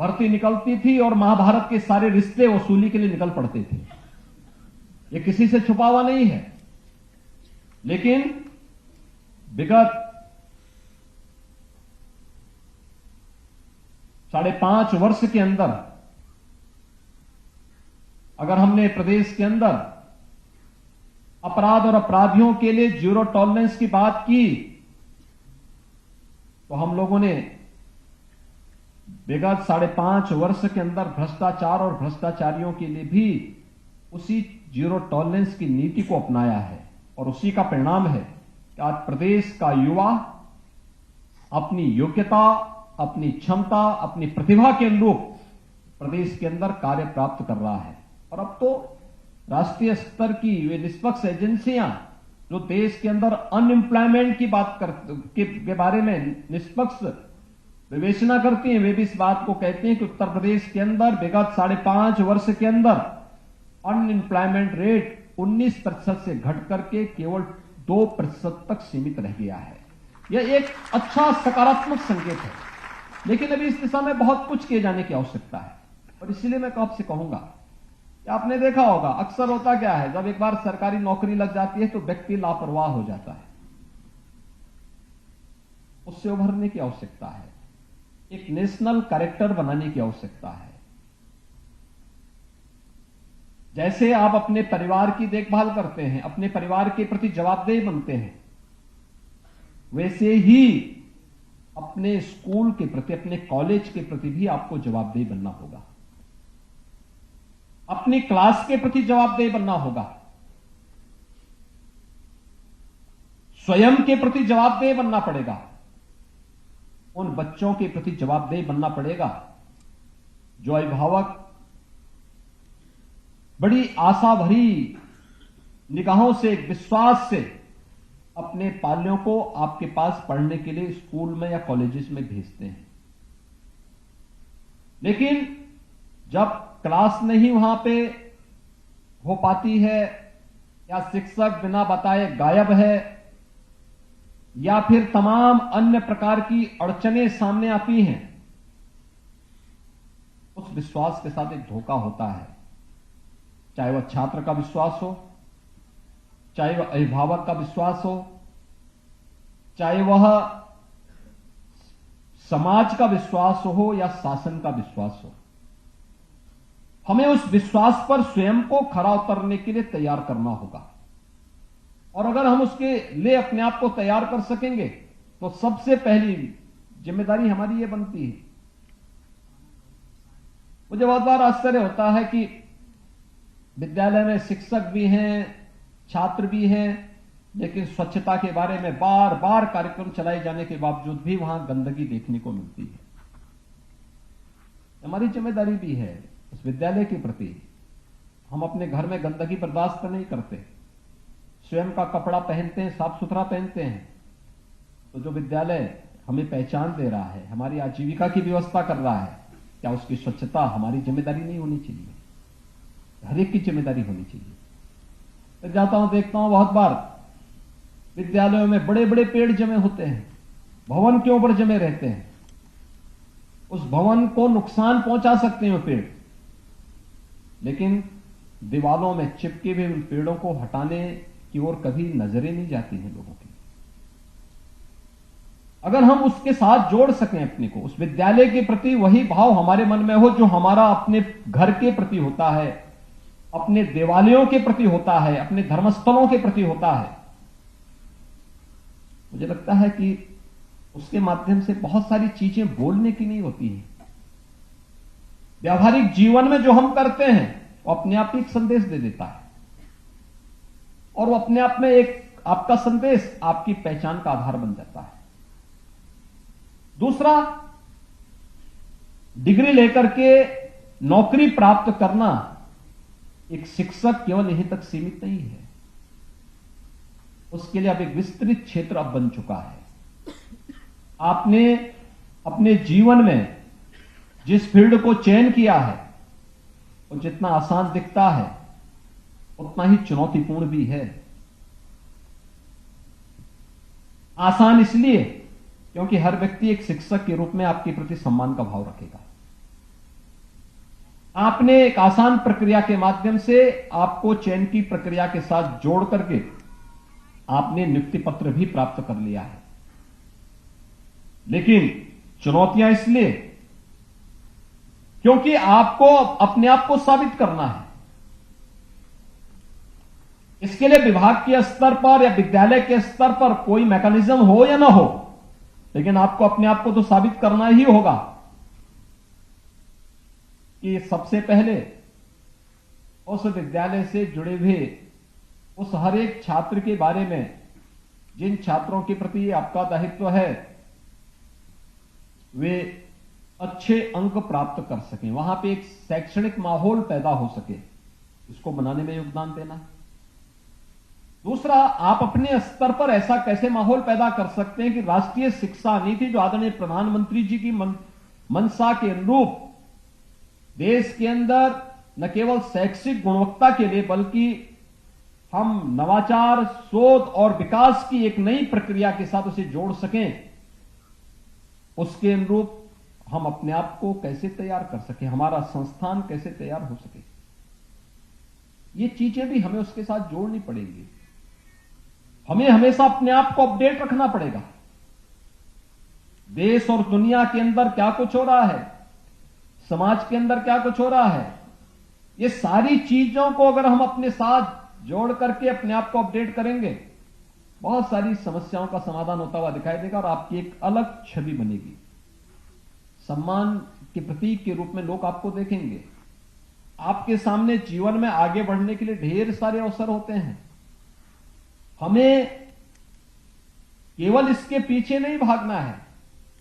भर्ती निकलती थी और महाभारत के सारे रिश्ते वसूली के लिए निकल पड़ते थे। ये किसी से छुपा हुआ नहीं है। लेकिन विगत 5.5 वर्ष के अंदर अगर हमने प्रदेश के अंदर अपराध और अपराधियों के लिए जीरो टॉलरेंस की बात की, तो हम लोगों ने विगत 5.5 वर्ष के अंदर भ्रष्टाचार और भ्रष्टाचारियों के लिए भी उसी जीरो टॉलरेंस की नीति को अपनाया है। और उसी का परिणाम है कि आज प्रदेश का युवा अपनी योग्यता, अपनी क्षमता, अपनी प्रतिभा के अनुरूप प्रदेश के अंदर कार्य प्राप्त कर रहा है। और अब तो राष्ट्रीय स्तर की वे निष्पक्ष एजेंसियां जो देश के अंदर अनएम्प्लॉयमेंट की बात के बारे में निष्पक्ष विवेचना करती हैं, वे भी इस बात को कहती हैं कि उत्तर प्रदेश के अंदर विगत 5.5 वर्ष के अंदर अनएम्प्लॉयमेंट रेट 19% से घट करके केवल 2% तक सीमित रह गया है। यह एक अच्छा सकारात्मक संकेत है। लेकिन अभी इस दिशा में बहुत कुछ किए जाने की आवश्यकता है। और इसलिए मैं आपसे कहूंगा कि आपने देखा होगा, अक्सर होता क्या है, जब एक बार सरकारी नौकरी लग जाती है तो व्यक्ति लापरवाह हो जाता है। उससे उभरने की आवश्यकता है। एक नेशनल कैरेक्टर बनाने की आवश्यकता है। जैसे आप अपने परिवार की देखभाल करते हैं, अपने परिवार के प्रति जवाबदेह बनते हैं, वैसे ही अपने स्कूल के प्रति, अपने कॉलेज के प्रति भी आपको जवाबदेह बनना होगा। अपनी क्लास के प्रति जवाबदेह बनना होगा। स्वयं के प्रति जवाबदेह बनना पड़ेगा। उन बच्चों के प्रति जवाबदेह बनना पड़ेगा जो अभिभावक बड़ी आशा भरी निगाहों से, विश्वास से अपने पाल्यों को आपके पास पढ़ने के लिए स्कूल में या कॉलेजेस में भेजते हैं। लेकिन जब क्लास नहीं वहां पे हो पाती है, या शिक्षक बिना बताए गायब है, या फिर तमाम अन्य प्रकार की अड़चनें सामने आती हैं, उस विश्वास के साथ एक धोखा होता है। चाहे वह छात्र का विश्वास हो, चाहे वह अभिभावक का विश्वास हो, चाहे वह समाज का विश्वास हो या शासन का विश्वास हो। हमें उस विश्वास पर स्वयं को खरा उतरने के लिए तैयार करना होगा। और अगर हम उसके लिए अपने आप को तैयार कर सकेंगे तो सबसे पहली जिम्मेदारी हमारी यह बनती है। मुझे बहुत बार आश्चर्य होता है कि विद्यालय में शिक्षक भी हैं, छात्र भी हैं, लेकिन स्वच्छता के बारे में बार बार कार्यक्रम चलाए जाने के बावजूद भी वहां गंदगी देखने को मिलती है। हमारी जिम्मेदारी भी है उस विद्यालय के प्रति। हम अपने घर में गंदगी बर्दाश्त नहीं करते, स्वयं का कपड़ा पहनते हैं, साफ सुथरा पहनते हैं। तो जो विद्यालय हमें पहचान दे रहा है, हमारी आजीविका की व्यवस्था कर रहा है, क्या उसकी स्वच्छता हमारी जिम्मेदारी नहीं होनी चाहिए? हर एक की जिम्मेदारी होनी चाहिए। फिर जाता हूं, देखता हूं बहुत बार विद्यालयों में बड़े बड़े पेड़ जमे होते हैं, भवन के ऊपर जमे रहते हैं। उस भवन को नुकसान पहुंचा सकते हैं वो पेड़, लेकिन दीवालों में चिपके हुए उन पेड़ों को हटाने की ओर कभी नजरें नहीं जाती हैं लोगों की। अगर हम उसके साथ जोड़ सकें अपने को, उस विद्यालय के प्रति वही भाव हमारे मन में हो जो हमारा अपने घर के प्रति होता है, अपने देवालयों के प्रति होता है, अपने धर्मस्थलों के प्रति होता है, मुझे लगता है कि उसके माध्यम से बहुत सारी चीजें बोलने की नहीं होती हैं। व्यावहारिक जीवन में जो हम करते हैं वो अपने आप ही एक संदेश दे देता है, और वो अपने आप में एक आपका संदेश आपकी पहचान का आधार बन जाता है। दूसरा, डिग्री लेकर के नौकरी प्राप्त करना एक शिक्षक केवल यहीं तक सीमित नहीं है। उसके लिए अब एक विस्तृत क्षेत्र अब बन चुका है। आपने अपने जीवन में जिस फील्ड को चयन किया है वो जितना आसान दिखता है उतना ही चुनौतीपूर्ण भी है। आसान इसलिए क्योंकि हर व्यक्ति एक शिक्षक के रूप में आपके प्रति सम्मान का भाव रखेगा, आपने एक आसान प्रक्रिया के माध्यम से आपको चयन की प्रक्रिया के साथ जोड़ करके आपने नियुक्ति पत्र भी प्राप्त कर लिया है। लेकिन चुनौतियां इसलिए क्योंकि आपको अपने आप को साबित करना है। इसके लिए विभाग के स्तर पर या विद्यालय के स्तर पर कोई मैकेनिज्म हो या ना हो, लेकिन आपको अपने आप को तो साबित करना ही होगा कि सबसे पहले उस विद्यालय से जुड़े हुए उस हर एक छात्र के बारे में, जिन छात्रों के प्रति आपका दायित्व है, वे अच्छे अंक प्राप्त कर सकें, वहां पे एक शैक्षणिक माहौल पैदा हो सके, इसको बनाने में योगदान देना। दूसरा, आप अपने स्तर पर ऐसा कैसे माहौल पैदा कर सकते हैं कि राष्ट्रीय शिक्षा नीति जो आदरणीय प्रधानमंत्री जी की मंशा के अनुरूप देश के अंदर न केवल शैक्षिक गुणवत्ता के लिए बल्कि हम नवाचार, शोध और विकास की एक नई प्रक्रिया के साथ उसे जोड़ सकें, उसके अनुरूप हम अपने आप को कैसे तैयार कर सकें, हमारा संस्थान कैसे तैयार हो सके, ये चीजें भी हमें उसके साथ जोड़नी पड़ेंगी। हमें हमेशा अपने आप को अपडेट रखना पड़ेगा। देश और दुनिया के अंदर क्या कुछ हो रहा है, समाज के अंदर क्या कुछ हो रहा है, ये सारी चीजों को अगर हम अपने साथ जोड़ करके अपने आप को अपडेट करेंगे, बहुत सारी समस्याओं का समाधान होता हुआ दिखाई देगा और आपकी एक अलग छवि बनेगी। सम्मान के प्रतीक के रूप में लोग आपको देखेंगे। आपके सामने जीवन में आगे बढ़ने के लिए ढेर सारे अवसर होते हैं। हमें केवल इसके पीछे नहीं भागना है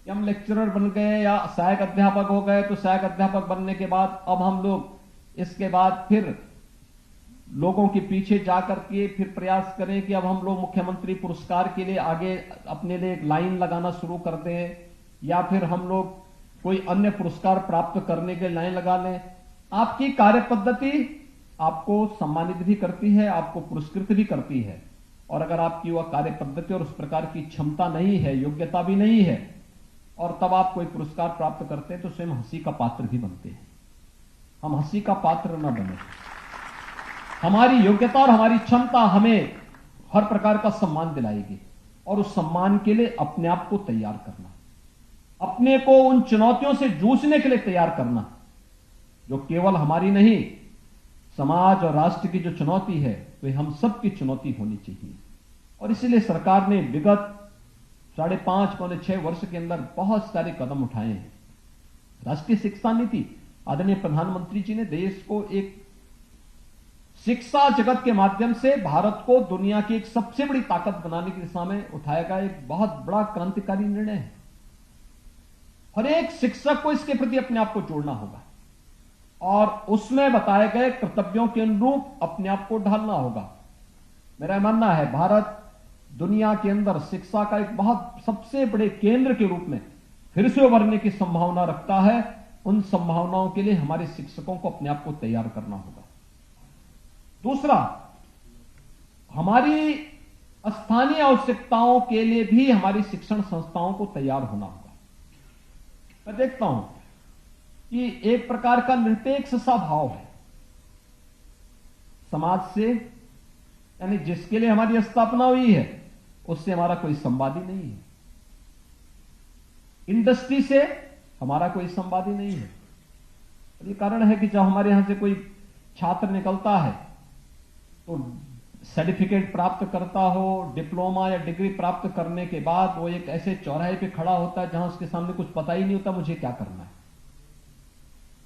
कि हम लेक्चरर बन गए या सहायक अध्यापक हो गए, तो सहायक अध्यापक बनने के बाद अब हम लोग इसके बाद फिर लोगों के पीछे जाकर के फिर प्रयास करें कि अब हम लोग मुख्यमंत्री पुरस्कार के लिए आगे अपने लिए एक लाइन लगाना शुरू कर दें, या फिर हम लोग कोई अन्य पुरस्कार प्राप्त करने के लाइन लगा लें। आपकी कार्य पद्धति आपको सम्मानित भी करती है, आपको पुरस्कृत भी करती है। और अगर आपकी वह कार्य पद्धति और उस प्रकार की क्षमता नहीं है, योग्यता भी नहीं है, और तब आप कोई पुरस्कार प्राप्त करते हैं तो स्वयं हंसी का पात्र भी बनते हैं। हम हंसी का पात्र न बने। हमारी योग्यता और हमारी क्षमता हमें हर प्रकार का सम्मान दिलाएगी, और उस सम्मान के लिए अपने आप को तैयार करना, अपने को उन चुनौतियों से जूझने के लिए तैयार करना, जो केवल हमारी नहीं, समाज और राष्ट्र की जो चुनौती है वे हम सबकी चुनौती होनी चाहिए। और इसलिए सरकार ने विगत 5.5 पौने 6 वर्ष के अंदर बहुत सारे कदम उठाए हैं। राष्ट्रीय शिक्षा नीति, आदरणीय प्रधानमंत्री जी ने देश को एक शिक्षा जगत के माध्यम से भारत को दुनिया की एक सबसे बड़ी ताकत बनाने की दिशा में उठाया गया एक बहुत बड़ा क्रांतिकारी निर्णय है। हर एक शिक्षक को इसके प्रति अपने आप को जोड़ना होगा और उसमें बताए गए कर्तव्यों के अनुरूप अपने आप को ढालना होगा। मेरा मानना है भारत दुनिया के अंदर शिक्षा का एक बहुत सबसे बड़े केंद्र के रूप में फिर से उभरने की संभावना रखता है। उन संभावनाओं के लिए हमारे शिक्षकों को अपने आप को तैयार करना होगा। दूसरा, हमारी स्थानीय आवश्यकताओं के लिए भी हमारी शिक्षण संस्थाओं को तैयार होना होगा। मैं देखता हूं कि एक प्रकार का निरपेक्ष सा भाव है समाज से, यानी जिसके लिए हमारी स्थापना हुई है उससे हमारा कोई संवाद ही नहीं है। इंडस्ट्री से हमारा कोई संवाद ही नहीं है। ये कारण है कि जब हमारे यहां से कोई छात्र निकलता है तो सर्टिफिकेट प्राप्त करता हो, डिप्लोमा या डिग्री प्राप्त करने के बाद वो एक ऐसे चौराहे पे खड़ा होता है जहां उसके सामने कुछ पता ही नहीं होता मुझे क्या करना है।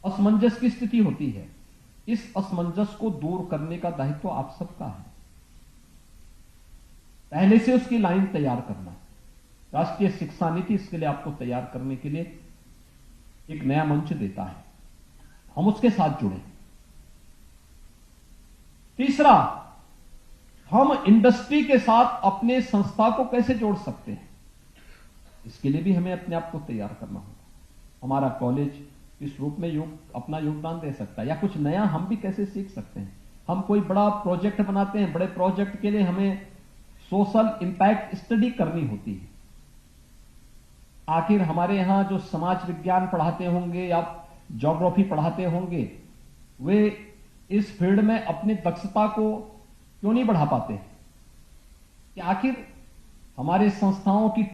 असमंजस की स्थिति होती है। इस असमंजस को दूर करने का दायित्व आप सबका है। पहले से उसकी लाइन तैयार करना। राष्ट्रीय शिक्षा नीति इसके लिए आपको तैयार करने के लिए एक नया मंच देता है। हम उसके साथ जुड़े। तीसरा, हम इंडस्ट्री के साथ अपने संस्था को कैसे जोड़ सकते हैं, इसके लिए भी हमें अपने आप को तैयार करना होगा। हमारा कॉलेज इस रूप में अपना योगदान दे सकता है, या कुछ नया हम भी कैसे सीख सकते हैं। हम कोई बड़ा प्रोजेक्ट बनाते हैं, बड़े प्रोजेक्ट के लिए हमें सोशल इंपैक्ट स्टडी करनी होती है। आखिर हमारे यहां जो समाज विज्ञान पढ़ाते होंगे या ज्योग्राफी पढ़ाते होंगे, वे इस फील्ड में अपनी दक्षता को क्यों नहीं बढ़ा पाते? कि आखिर हमारी संस्थाओं की